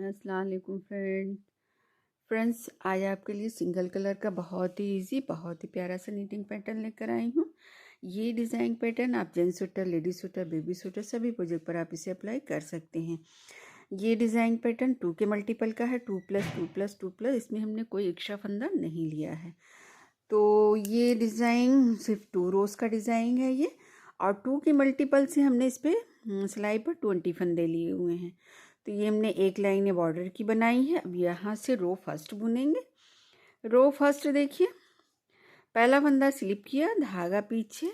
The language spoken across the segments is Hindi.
अस्सलाम वालेकुम फ्रेंड्स, आज आपके लिए सिंगल कलर का बहुत ही इजी, बहुत ही प्यारा सा नीटिंग पैटर्न लेकर आई हूँ। ये डिज़ाइन पैटर्न आप gents sweater, ladies sweater, baby sweater सभी प्रोजेक्ट पर आप इसे अप्लाई कर सकते हैं। ये डिज़ाइन पैटर्न 2 के मल्टीपल का है, 2+2+2+। इसमें हमने कोई एक्स्ट्रा फंदा नहीं लिया है। तो ये डिज़ाइन सिर्फ 2 रोज़ का डिज़ाइन है ये, और 2 के मल्टीपल से हमने इस पर सिलाई पर 20 फंदे लिए हुए हैं। तो ये हमने एक लाइन बॉर्डर की बनाई है। अब यहाँ से रो फर्स्ट बुनेंगे। रो फर्स्ट देखिए, पहला फंदा स्लिप किया, धागा पीछे।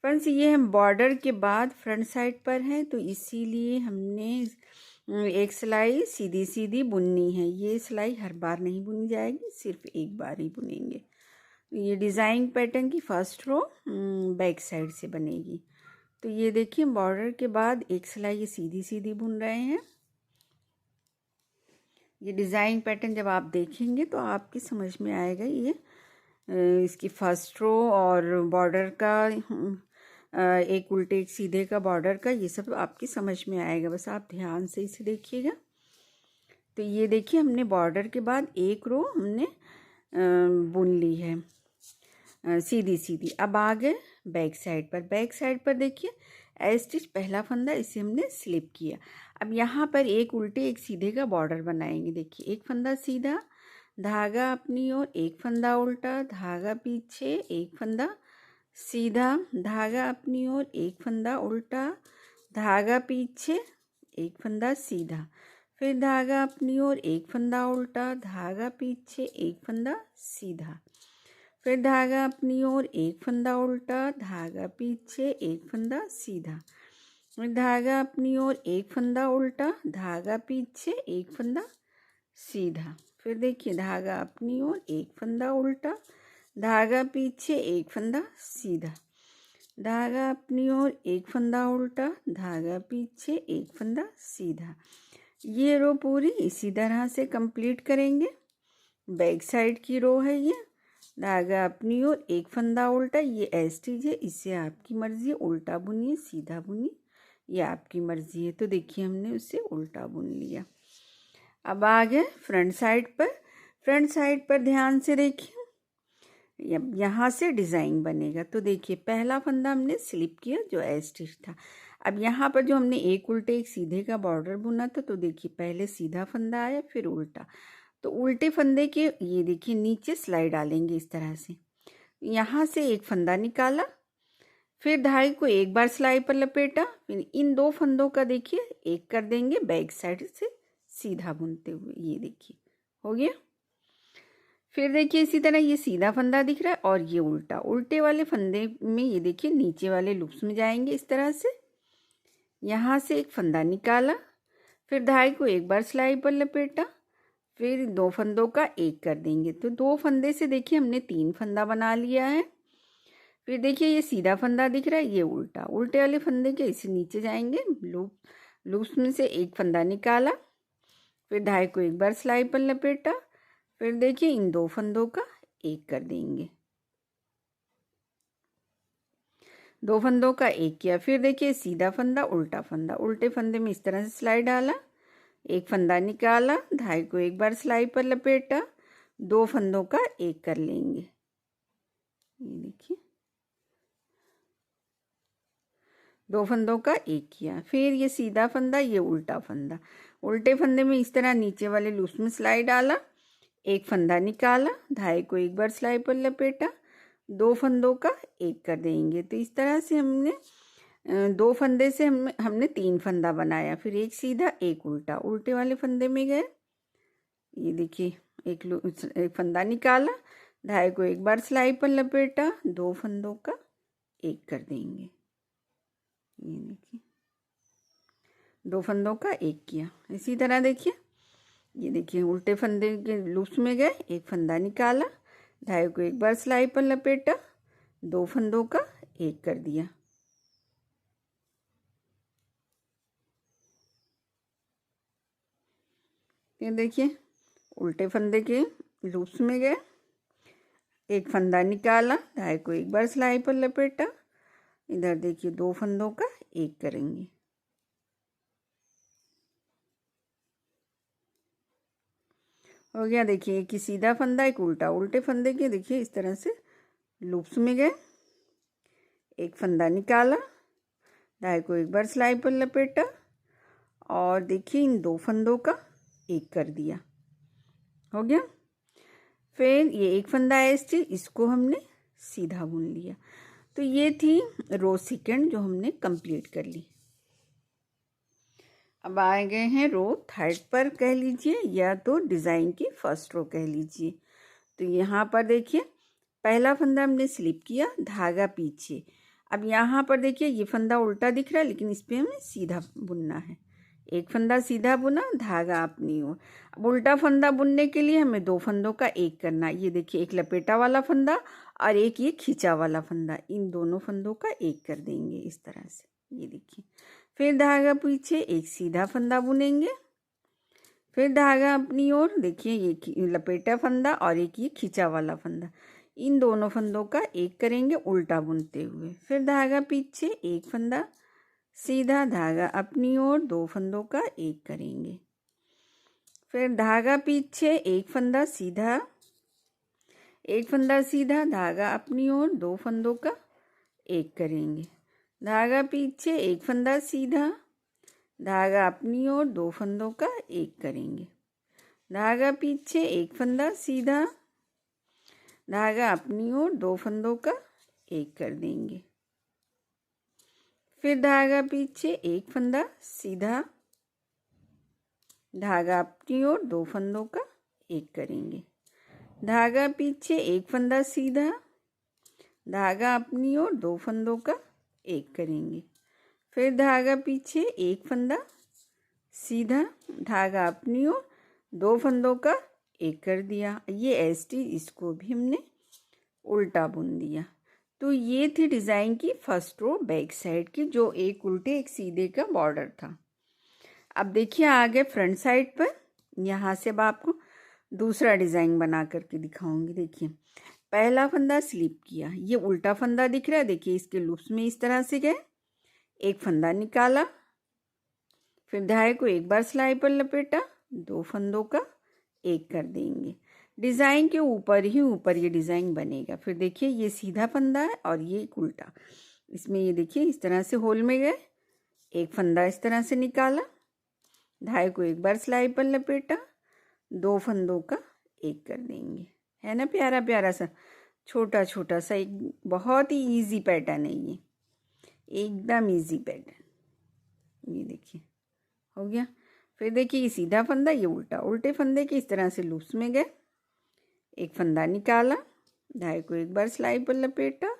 फ्रेंड्स, ये हम बॉर्डर के बाद फ्रंट साइड पर है, तो इसीलिए हमने एक सिलाई सीधी सीधी बुननी है। ये सिलाई हर बार नहीं बुनी जाएगी, सिर्फ एक बार ही बुनेंगे। ये डिज़ाइन पैटर्न की फर्स्ट रो बैक साइड से बनेगी। तो ये देखिए, बॉर्डर के बाद एक सिलाई ये सीधी सीधी बुन रहे हैं। ये डिज़ाइन पैटर्न जब आप देखेंगे तो आपकी समझ में आएगा। ये इसकी फर्स्ट रो और बॉर्डर का एक उल्टे एक सीधे का बॉर्डर का, ये सब आपकी समझ में आएगा। बस आप ध्यान से इसे देखिएगा। तो ये देखिए, हमने बॉर्डर के बाद एक रो हमने बुन ली है सीधी सीधी। अब आ गए बैक साइड पर। बैक साइड पर देखिए, ए स्टिच पहला फंदा, इसे हमने स्लिप किया। अब यहाँ पर एक उल्टे एक सीधे का बॉर्डर बनाएंगे। देखिए, एक फंदा सीधा, धागा अपनी ओर, एक फंदा उल्टा, धागा पीछे, एक फंदा सीधा, धागा अपनी ओर, एक फंदा उल्टा, धागा पीछे, एक फंदा सीधा, फिर धागा अपनी ओर, एक फंदा उल्टा, धागा पीछे, एक फंदा सीधा, फिर धागा अपनी ओर, एक फंदा उल्टा, धागा पीछे, एक फंदा सीधा, फिर धागा अपनी ओर, एक फंदा उल्टा, धागा पीछे, एक फंदा सीधा। फिर देखिए, धागा अपनी ओर, एक फंदा उल्टा, धागा पीछे, एक फंदा सीधा, धागा अपनी ओर, एक फंदा उल्टा, धागा पीछे, एक फंदा सीधा। ये रो पूरी इसी तरह से कंप्लीट करेंगे। बैक साइड की रो है ये। धागा अपनी ओर, एक फंदा उल्टा, ये एस्टिच है, इससे आपकी मर्जी है, उल्टा बुनिए सीधा बुनिए, ये आपकी मर्जी है। तो देखिए, हमने उसे उल्टा बुन लिया। अब आ गए फ्रंट साइड पर। फ्रंट साइड पर ध्यान से देखिए, यहाँ से डिज़ाइन बनेगा। तो देखिए, पहला फंदा हमने स्लिप किया जो एस्टिच था। अब यहाँ पर जो हमने एक उल्टे एक सीधे का बॉर्डर बुना था, तो देखिए पहले सीधा फंदा आया, फिर उल्टा। तो उल्टे फंदे के ये देखिए नीचे सिलाई डालेंगे इस तरह से। यहाँ से एक फंदा निकाला, फिर धागे को एक बार सिलाई पर लपेटा, फिर इन दो फंदों का देखिए एक कर देंगे बैक साइड से सीधा बुनते हुए। ये देखिए हो गया। फिर देखिए, इसी तरह ये सीधा फंदा दिख रहा है और ये उल्टा। उल्टे वाले फंदे में ये देखिए नीचे वाले लूप्स में जाएंगे इस तरह से। यहाँ से एक फंदा निकाला, फिर धागे को एक बार सिलाई पर लपेटा, फिर दो फंदों का एक कर देंगे। तो दो फंदे से देखिए हमने 3 फंदा बना लिया है। फिर देखिए, ये सीधा फंदा दिख रहा है, ये उल्टा। उल्टे वाले फंदे के इसे नीचे जाएंगे, लूप्स में से एक फंदा निकाला, फिर धागे को एक बार सिलाई पर लपेटा, फिर देखिए इन दो फंदों का एक कर देंगे। दो फंदों का एक किया, फिर देखिए सीधा फंदा उल्टा फंदा, उल्टे फंदे में इस तरह से सिलाई डाला, एक फंदा निकाला, धागे को एक बार सिलाई पर लपेटा, दो फंदों का एक कर लेंगे। ये देखिए, दो फंदों का एक किया, फिर ये सीधा फंदा, ये उल्टा फंदा। उल्टे फंदे में इस तरह नीचे वाले लूप्स में सिलाई डाला, एक फंदा निकाला, धागे को एक बार सिलाई पर लपेटा, दो फंदों का एक कर देंगे। तो इस तरह से हमने दो फंदे से हमने 3 फंदा बनाया, फिर एक सीधा एक उल्टा। उल्टे वाले फंदे में गए, ये देखिए एक फंदा निकाला, धागे को एक बार सिलाई पर लपेटा, दो फंदों का एक कर देंगे। ये देखिए, दो फंदों का एक किया। इसी तरह देखिए, ये देखिए उल्टे फंदे के लूप्स में गए, एक फंदा निकाला, धागे को एक बार सिलाई पर लपेटा, दो फंदों का एक कर दिया। ये देखिए, उल्टे फंदे के लूप्स में गए, एक फंदा निकाला, धागे को एक बार सिलाई पर लपेटा, इधर देखिए दो फंदों का एक करेंगे। हो गया। देखिए एक सीधा फंदा, एक उल्टा, उल्टे फंदे के देखिए इस तरह से लूप्स में गए, एक फंदा निकाला, धागे को एक बार सिलाई पर लपेटा और देखिए इन दो फंदों का एक कर दिया। हो गया। फिर ये एक फंदा है इसको हमने सीधा बुन लिया। तो ये थी रो सेकंड जो हमने कंप्लीट कर ली। अब आ गए हैं रो थर्ड पर कह लीजिए या तो डिज़ाइन की फर्स्ट रो कह लीजिए। तो यहाँ पर देखिए पहला फंदा हमने स्लिप किया, धागा पीछे। अब यहाँ पर देखिए ये फंदा उल्टा दिख रहा है लेकिन इस पर हमें सीधा बुनना है। एक फंदा सीधा बुना, धागा अपनी ओर। अब उल्टा फंदा बुनने के लिए हमें दो फंदों का एक करना है। ये देखिए एक लपेटा वाला फंदा और एक ये खींचा वाला फंदा, इन दोनों फंदों का एक कर देंगे इस तरह से। ये देखिए फिर धागा पीछे, एक सीधा फंदा बुनेंगे, फिर धागा अपनी ओर। देखिए ये लपेटा फंदा और एक ये खींचा वाला फंदा, इन दोनों फंदों का एक करेंगे उल्टा बुनते हुए। फिर धागा पीछे, एक फंदा सीधा, धागा अपनी ओर, दो फंदों का एक करेंगे। फिर धागा पीछे, एक फंदा सीधा, एक फंदा सीधा, धागा अपनी ओर, दो फंदों का एक करेंगे। धागा पीछे, एक फंदा सीधा, धागा अपनी ओर, दो फंदों का एक करेंगे। धागा पीछे, एक फंदा सीधा, धागा अपनी ओर, दो फंदों का एक कर देंगे। फिर धागा पीछे, एक फंदा सीधा, धागा अपनी ओर, दो फंदों का एक करेंगे। धागा पीछे, एक फंदा सीधा, धागा अपनी ओर, दो फंदों का एक करेंगे। फिर धागा पीछे, एक फंदा सीधा, धागा अपनी ओर, दो फंदों का एक कर दिया। ये ऐसे इसको भी हमने उल्टा बुन दिया। तो ये थी डिज़ाइन की फर्स्ट रो बैक साइड की, जो एक उल्टे एक सीधे का बॉर्डर था। अब देखिए आगे फ्रंट साइड पर, यहाँ से अब आपको दूसरा डिज़ाइन बना करके दिखाऊंगी। देखिए पहला फंदा स्लिप किया, ये उल्टा फंदा दिख रहा है, देखिए इसके लूप्स में इस तरह से गए, एक फंदा निकाला, फिर धागे को एक बार सिलाई पर लपेटा, दो फंदों का एक कर देंगे। डिज़ाइन के ऊपर ही ऊपर ये डिज़ाइन बनेगा। फिर देखिए ये सीधा फंदा है और ये एक उल्टा, इसमें ये देखिए इस तरह से होल में गए, एक फंदा इस तरह से निकाला, धागे को एक बार सिलाई पर लपेटा, दो फंदों का एक कर देंगे। है ना प्यारा प्यारा सा छोटा छोटा सा, एक बहुत ही इजी पैटर्न है ये, एकदम इजी पैटर्न। ये देखिए हो गया। फिर देखिए ये सीधा फंदा, ये उल्टा, उल्टे फंदे के इस तरह से लूप्स में गए, एक फंदा निकाला, धागे को एक बार सिलाई पर लपेटा,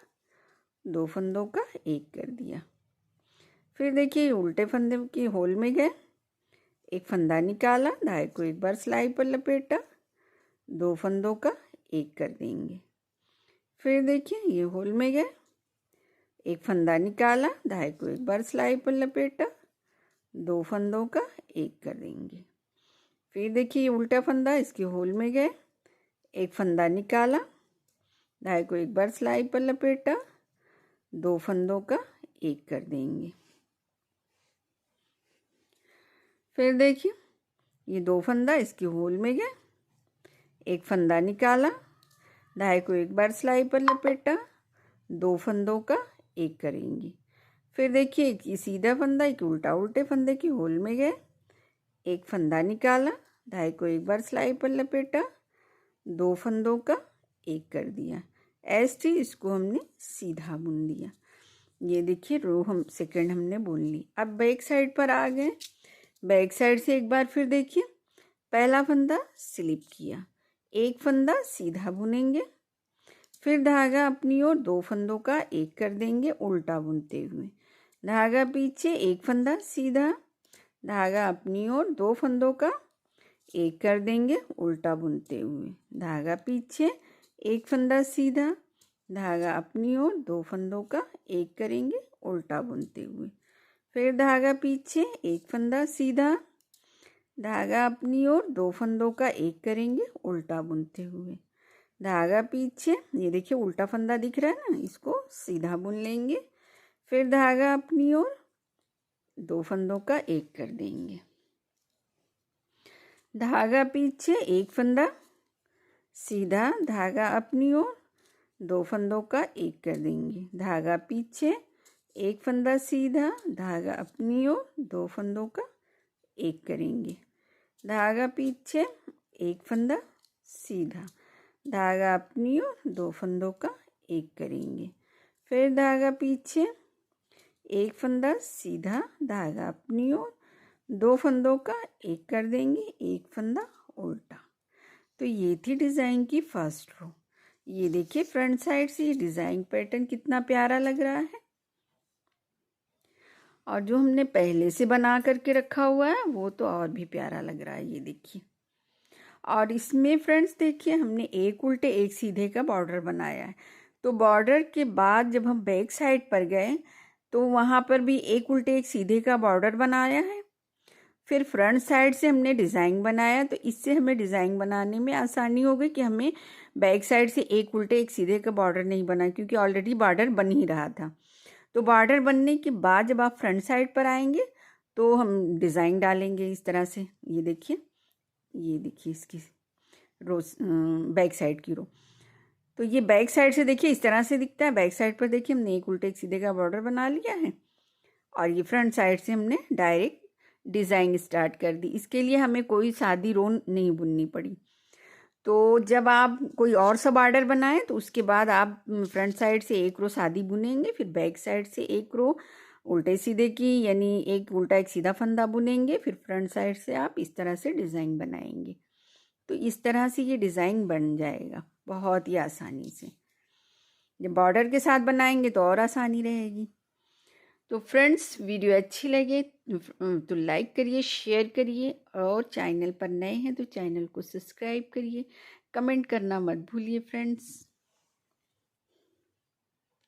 दो फंदों का एक कर दिया। फिर देखिए उल्टे फंदे के होल में गए, एक फंदा निकाला, धागे को एक बार सिलाई पर लपेटा, दो फंदों का एक कर देंगे। फिर देखिए ये होल में गए, एक फंदा निकाला, धागे को एक बार सिलाई पर लपेटा, दो फंदों का एक कर देंगे। फिर देखिए ये उल्टा फंदा, इसके होल में गए, एक फंदा निकाला, धागे को एक बार सिलाई पर लपेटा, दो फंदों का एक कर देंगे। फिर देखिए ये दो फंदा, इसके होल में गए, एक फंदा निकाला, धागे को एक बार सिलाई पर लपेटा, दो फंदों का एक करेंगे। फिर देखिए एक सीधा फंदा, एक उल्टा, उल्टे फंदे के होल में गए, एक फंदा निकाला, धागे को एक बार सिलाई पर लपेटा, दो फंदों का एक कर दिया। ऐसे इसको हमने सीधा बुन दिया। ये देखिए रो हम सेकंड हमने बुन ली। अब बैक साइड पर आ गए। बैक साइड से एक बार फिर देखिए पहला फंदा स्लिप किया, एक फंदा सीधा बुनेंगे, फिर धागा अपनी ओर, दो फंदों का एक कर देंगे उल्टा बुनते हुए। धागा पीछे, एक फंदा सीधा, धागा अपनी ओर, दो फंदों का एक कर देंगे उल्टा बुनते हुए। धागा पीछे, एक फंदा सीधा, धागा अपनी ओर, दो फंदों का एक करेंगे उल्टा बुनते हुए। फिर धागा पीछे, एक फंदा सीधा, धागा अपनी ओर, दो फंदों का एक करेंगे उल्टा बुनते हुए। धागा पीछे, ये देखिए उल्टा फंदा दिख रहा है ना, इसको सीधा बुन लेंगे। फिर धागा अपनी ओर, दो फंदों का एक कर देंगे। धागा पीछे, एक फंदा सीधा, धागा अपनी ओर, 2 फंदों का एक कर देंगे। धागा पीछे, एक फंदा सीधा, धागा अपनी ओर, 2 फंदों का एक करेंगे। धागा पीछे, एक फंदा सीधा, धागा अपनी ओर, 2 फंदों का एक करेंगे। फिर धागा पीछे, एक फंदा सीधा, धागा अपनी ओर, 2 फंदों का एक कर देंगे, एक फंदा उल्टा। तो ये थी डिज़ाइन की फर्स्ट रो। ये देखिए फ्रंट साइड से ये डिज़ाइन पैटर्न कितना प्यारा लग रहा है। और जो हमने पहले से बना करके रखा हुआ है वो तो और भी प्यारा लग रहा है, ये देखिए। और इसमें फ्रेंड्स देखिए हमने एक उल्टे एक सीधे का बॉर्डर बनाया है। तो बॉर्डर के बाद जब हम बैक साइड पर गए तो वहाँ पर भी एक उल्टे एक सीधे का बॉर्डर बनाया है। फिर फ्रंट साइड से हमने डिज़ाइन बनाया, तो इससे हमें डिज़ाइन बनाने में आसानी हो गई कि हमें बैक साइड से एक उल्टे एक सीधे का बॉर्डर नहीं बना, क्योंकि ऑलरेडी बॉर्डर बन ही रहा था। तो बॉर्डर बनने के बाद जब आप फ्रंट साइड पर आएंगे तो हम डिज़ाइन डालेंगे इस तरह से। ये देखिए इसकी रो, बैक साइड की रो। तो ये बैक साइड से देखिए इस तरह से दिखता है। बैक साइड पर देखिए हमने एक उल्टे एक सीधे का बॉर्डर बना लिया है और ये फ्रंट साइड से हमने डायरेक्ट डिज़ाइन स्टार्ट कर दी। इसके लिए हमें कोई सादी रो नहीं बुननी पड़ी। तो जब आप कोई और सा बॉर्डर बनाएं तो उसके बाद आप फ्रंट साइड से एक रो सादी बुनेंगे, फिर बैक साइड से एक रो उल्टे सीधे की, यानी एक उल्टा एक सीधा फंदा बुनेंगे, फिर फ्रंट साइड से आप इस तरह से डिज़ाइन बनाएंगे। तो इस तरह से ये डिज़ाइन बन जाएगा बहुत ही आसानी से। जब बॉर्डर के साथ बनाएंगे तो और आसानी रहेगी। तो फ्रेंड्स वीडियो अच्छी लगे तो लाइक करिए, शेयर करिए, और चैनल पर नए हैं तो चैनल को सब्सक्राइब करिए। कमेंट करना मत भूलिए फ्रेंड्स।